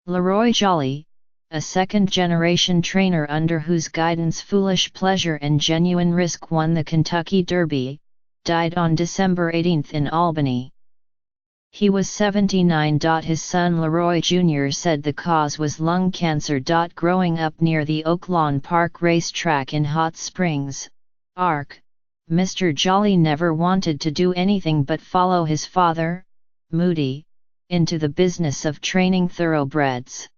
LeRoy Jolley, a second-generation trainer under whose guidance Foolish Pleasure and Genuine Risk won the Kentucky Derby, died on December 18 in Albany. He was 79. His son LeRoy Jr. said the cause was lung cancer. Growing up near the Oaklawn Park racetrack in Hot Springs, Ark, Mr. Jolley never wanted to do anything but follow his father, Moody, into the business of training thoroughbreds.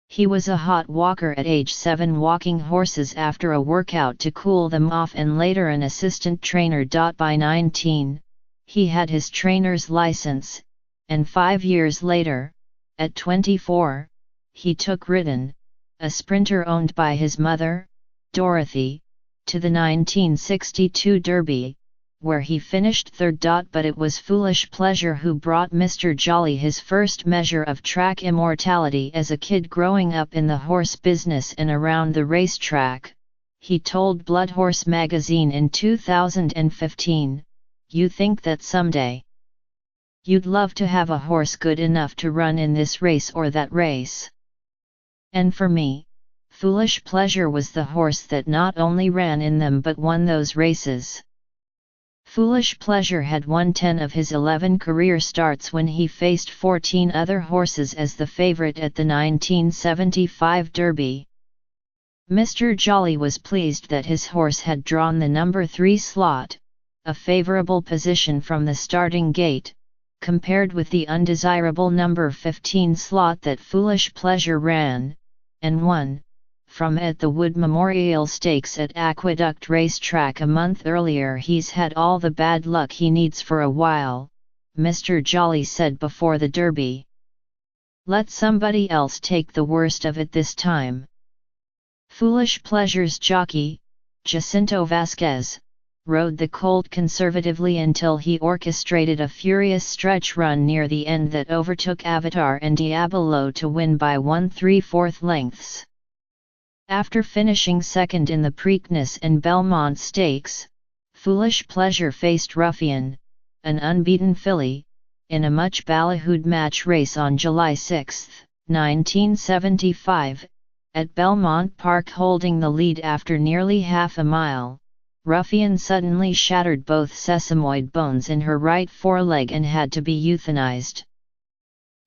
He was a hot walker at age 7, walking horses after a workout to cool them off, and later an assistant trainer. By 19, he had his trainer's license, and 5 years later, at 24, he took Ridden, a sprinter owned by his mother, Dorothy, to the 1962 Derby, where he finished third. But it was Foolish Pleasure who brought Mr. Jolley his first measure of track immortality as a kid growing up in the horse business and around the racetrack. He told Blood Horse magazine in 2015, "You think that someday you'd love to have a horse good enough to run in this race or that race. And for me, Foolish Pleasure was the horse that not only ran in them but won those races." Foolish Pleasure had won 10 of his 11 career starts when he faced 14 other horses as the favorite at the 1975 Derby. Mr. Jolley was pleased that his horse had drawn the number 3 slot, a favorable position from the starting gate, compared with the undesirable number 15 slot that Foolish Pleasure ran, and won from at the Wood Memorial Stakes at Aqueduct Racetrack a month earlier. "He's had all the bad luck he needs for a while," Mr. Jolley said before the Derby. "Let somebody else take the worst of it this time." Foolish Pleasure's jockey, Jacinto Vasquez, rode the colt conservatively until he orchestrated a furious stretch run near the end that overtook Avatar and Diabolo to win by 1/3/4 lengths. After finishing second in the Preakness and Belmont Stakes, Foolish Pleasure faced Ruffian, an unbeaten filly, in a much ballyhooed match race on July 6, 1975, at Belmont Park. Holding the lead after nearly half a mile, Ruffian suddenly shattered both sesamoid bones in her right foreleg and had to be euthanized.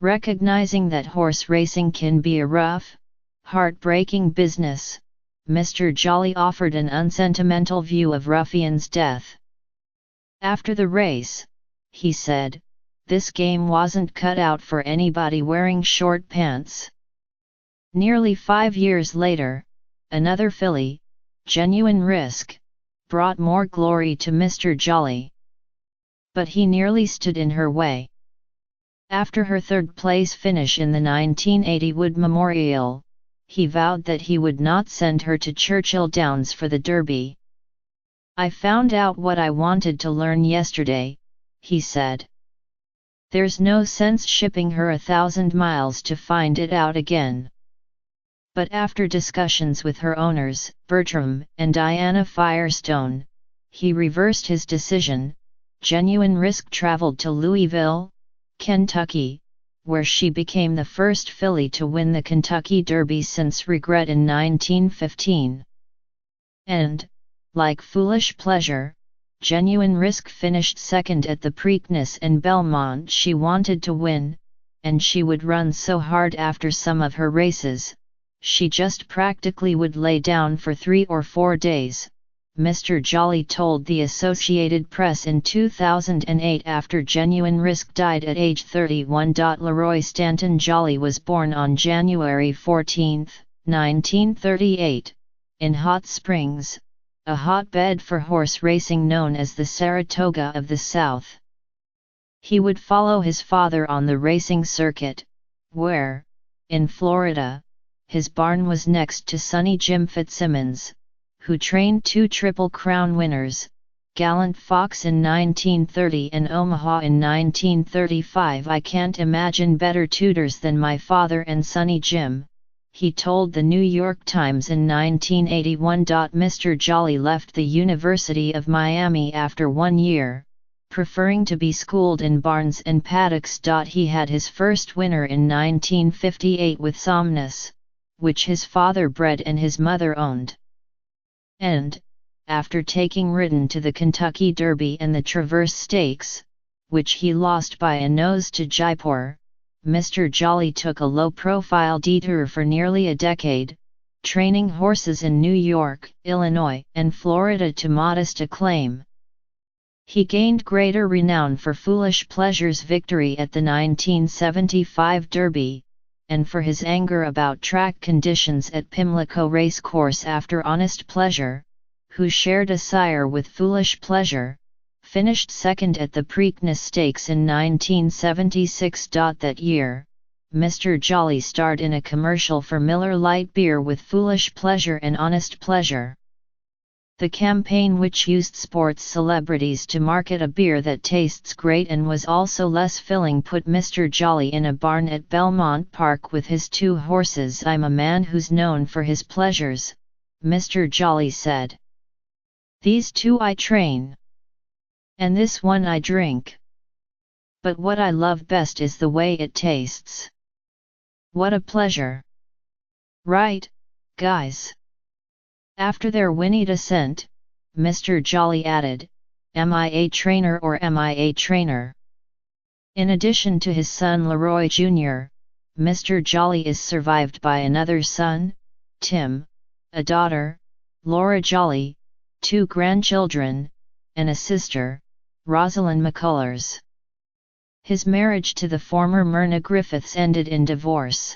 Recognizing that horse racing can be a rough, heartbreaking business, Mr. Jolley offered an unsentimental view of Ruffian's death. After the race, he said, "This game wasn't cut out for anybody wearing short pants." Nearly 5 years later, another filly, Genuine Risk, brought more glory to Mr. Jolley. But he nearly stood in her way. After her third-place finish in the 1980 Wood Memorial, he vowed that he would not send her to Churchill Downs for the Derby. "I found out what I wanted to learn yesterday," he said. "There's no sense shipping her 1,000 miles to find it out again." But after discussions with her owners, Bertram and Diana Firestone, he reversed his decision. Genuine Risk traveled to Louisville, Kentucky, where she became the first filly to win the Kentucky Derby since Regret in 1915. And, like Foolish Pleasure, Genuine Risk finished second at the Preakness and Belmont. She wanted to win, and she would run so hard after some of her races, she just practically would lay down for 3 or 4 days, Mr. Jolley told the Associated Press in 2008 after Genuine Risk died at age 31. LeRoy Stanton Jolley was born on January 14, 1938, in Hot Springs, a hotbed for horse racing known as the Saratoga of the South. He would follow his father on the racing circuit, where, in Florida, his barn was next to Sonny Jim Fitzsimmons, who trained 2 Triple Crown winners, Gallant Fox in 1930 and Omaha in 1935. "I can't imagine better tutors than my father and Sonny Jim," he told the New York Times in 1981. Mr. Jolley left the University of Miami after 1 year, preferring to be schooled in barns and paddocks. He had his first winner in 1958 with Somnus, which his father bred and his mother owned. And, after taking ridden to the Kentucky Derby and the Traverse Stakes, which he lost by a nose to Jaipur, Mr. Jolley took a low-profile detour for nearly a decade, training horses in New York, Illinois, and Florida to modest acclaim. He gained greater renown for Foolish Pleasure's victory at the 1975 Derby, and for his anger about track conditions at Pimlico Racecourse after Honest Pleasure, who shared a sire with Foolish Pleasure, finished second at the Preakness Stakes in 1976. That year, Mr. Jolley starred in a commercial for Miller Lite beer with Foolish Pleasure and Honest Pleasure. The campaign, which used sports celebrities to market a beer that tastes great and was also less filling, put Mr. Jolley in a barn at Belmont Park with his two horses. "I'm a man who's known for his pleasures," Mr. Jolley said. "These two I train. And this one I drink. But what I love best is the way it tastes. What a pleasure. Right, guys?" After their whinnied assent, Mr. Jolley added, "Am I a trainer or am I a trainer?" In addition to his son LeRoy Jr., Mr. Jolley is survived by another son, Tim, a daughter, Laura Jolley, two grandchildren, and a sister, Rosalind McCullers. His marriage to the former Myrna Griffiths ended in divorce.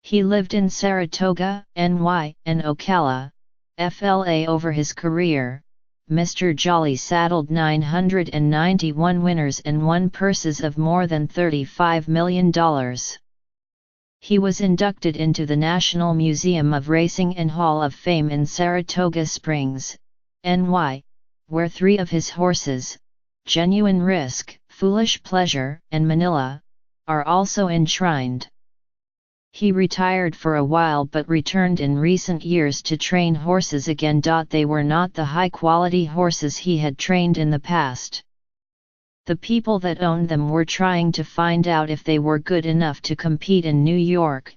He lived in Saratoga, NY, and Ocala, FLA over his career. Mr. Jolley saddled 991 winners and won purses of more than $35 million. He was inducted into the National Museum of Racing and Hall of Fame in Saratoga Springs, NY, where three of his horses, Genuine Risk, Foolish Pleasure, and Manila, are also enshrined. He retired for a while but returned in recent years to train horses again. They were not the high-quality horses he had trained in the past. The people that owned them were trying to find out if they were good enough to compete in New York,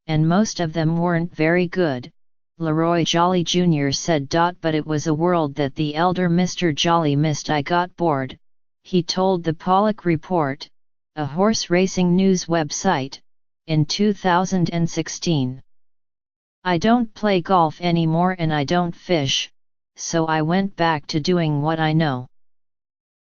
and most of them weren't very good, LeRoy Jolley Jr. said. But it was a world that the elder Mr. Jolley missed. "I got bored," he told the Pollock Report, a horse racing news website, in 2016. "I don't play golf anymore and I don't fish, so I went back to doing what I know.